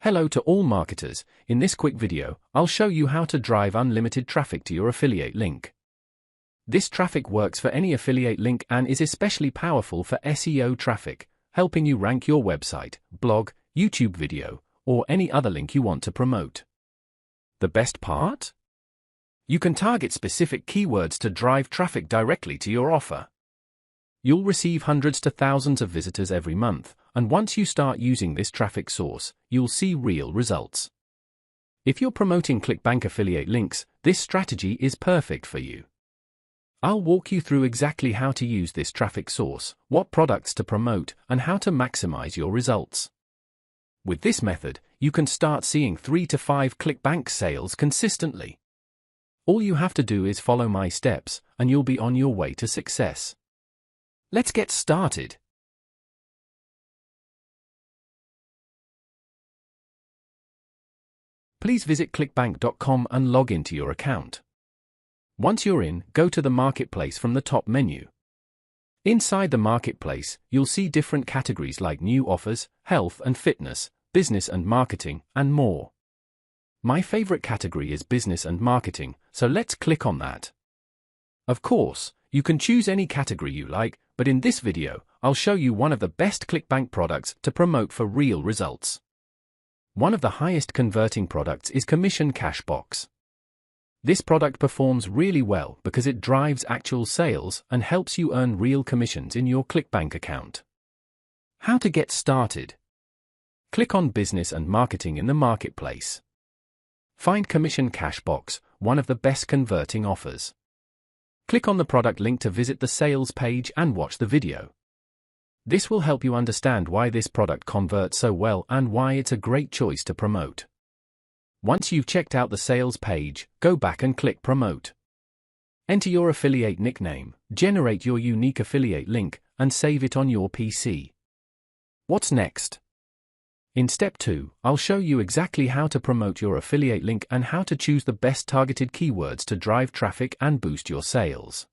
Hello to all marketers. In this quick video, I'll show you how to drive unlimited traffic to your affiliate link. This traffic works for any affiliate link and is especially powerful for SEO traffic, helping you rank your website, blog, YouTube video, or any other link you want to promote. The best part? You can target specific keywords to drive traffic directly to your offer. You'll receive hundreds to thousands of visitors every month, and once you start using this traffic source, you'll see real results. If you're promoting ClickBank affiliate links, this strategy is perfect for you. I'll walk you through exactly how to use this traffic source, what products to promote, and how to maximize your results. With this method, you can start seeing 3 to 5 ClickBank sales consistently. All you have to do is follow my steps, and you'll be on your way to success. Let's get started. Please visit clickbank.com and log into your account. Once you're in, go to the Marketplace from the top menu. Inside the Marketplace, you'll see different categories like new offers, health and fitness, business and marketing, and more. My favorite category is business and marketing, so let's click on that. Of course, you can choose any category you like, but in this video, I'll show you one of the best ClickBank products to promote for real results. One of the highest converting products is Commission Cashbox. This product performs really well because it drives actual sales and helps you earn real commissions in your ClickBank account. How to get started? Click on Business and Marketing in the Marketplace. Find Commission Cashbox, one of the best converting offers. Click on the product link to visit the sales page and watch the video. This will help you understand why this product converts so well and why it's a great choice to promote. Once you've checked out the sales page, go back and click Promote. Enter your affiliate nickname, generate your unique affiliate link, and save it on your PC. What's next? In step 2, I'll show you exactly how to promote your affiliate link and how to choose the best targeted keywords to drive traffic and boost your sales.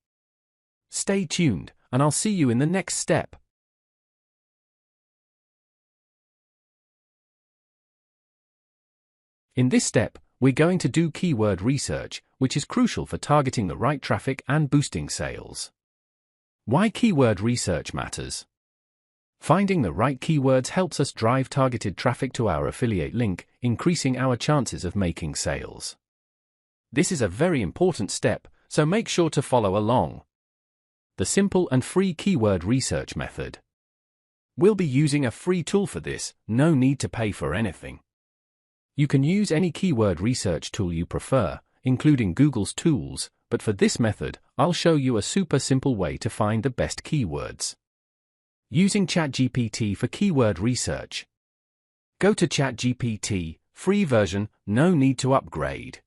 Stay tuned, and I'll see you in the next step. In this step, we're going to do keyword research, which is crucial for targeting the right traffic and boosting sales. Why keyword research matters? Finding the right keywords helps us drive targeted traffic to our affiliate link, increasing our chances of making sales. This is a very important step, so make sure to follow along. The simple and free keyword research method. We'll be using a free tool for this, no need to pay for anything. You can use any keyword research tool you prefer, including Google's tools, but for this method, I'll show you a super simple way to find the best keywords. Using ChatGPT for keyword research. Go to ChatGPT, free version, no need to upgrade.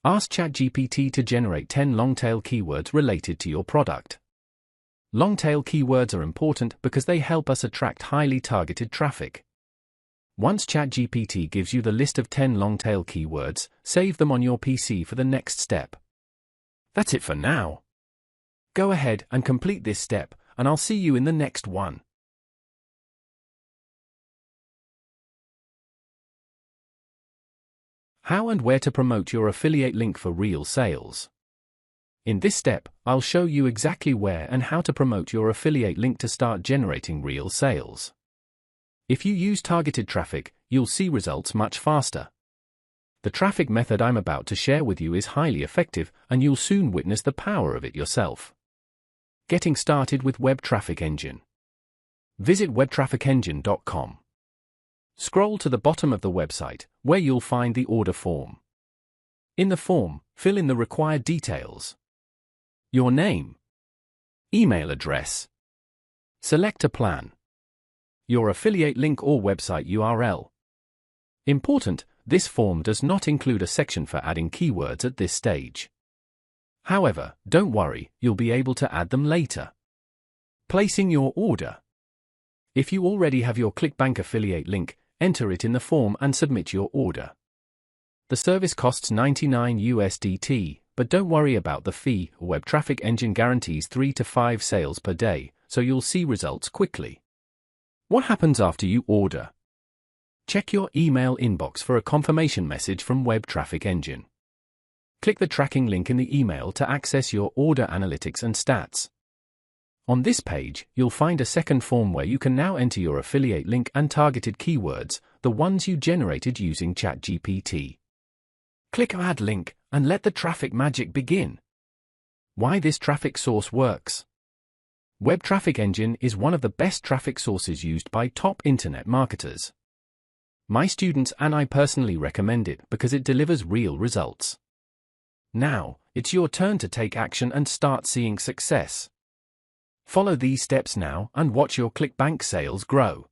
Ask ChatGPT to generate 10 long-tail keywords related to your product. Long-tail keywords are important because they help us attract highly targeted traffic. Once ChatGPT gives you the list of 10 long-tail keywords, save them on your PC for the next step. That's it for now. Go ahead and complete this step, and I'll see you in the next one. How and where to promote your affiliate link for real sales. In this step, I'll show you exactly where and how to promote your affiliate link to start generating real sales. If you use targeted traffic, you'll see results much faster. The traffic method I'm about to share with you is highly effective, and you'll soon witness the power of it yourself. Getting started with Web Traffic Engine. Visit webtrafficengine.com. Scroll to the bottom of the website, where you'll find the order form. In the form, fill in the required details. Your name. Email address. Select a plan. Your affiliate link or website URL. Important, this form does not include a section for adding keywords at this stage. However, don't worry, you'll be able to add them later. Placing your order. If you already have your ClickBank affiliate link, enter it in the form and submit your order. The service costs $99 USDT, but don't worry about the fee. Web Traffic Engine guarantees 3 to 5 sales per day, so you'll see results quickly. What happens after you order? Check your email inbox for a confirmation message from Web Traffic Engine. Click the tracking link in the email to access your order analytics and stats. On this page, you'll find a second form where you can now enter your affiliate link and targeted keywords, the ones you generated using ChatGPT. Click Add Link, and let the traffic magic begin. Why this traffic source works. Web Traffic Engine is one of the best traffic sources used by top internet marketers. My students and I personally recommend it because it delivers real results. Now, it's your turn to take action and start seeing success. Follow these steps now and watch your ClickBank sales grow.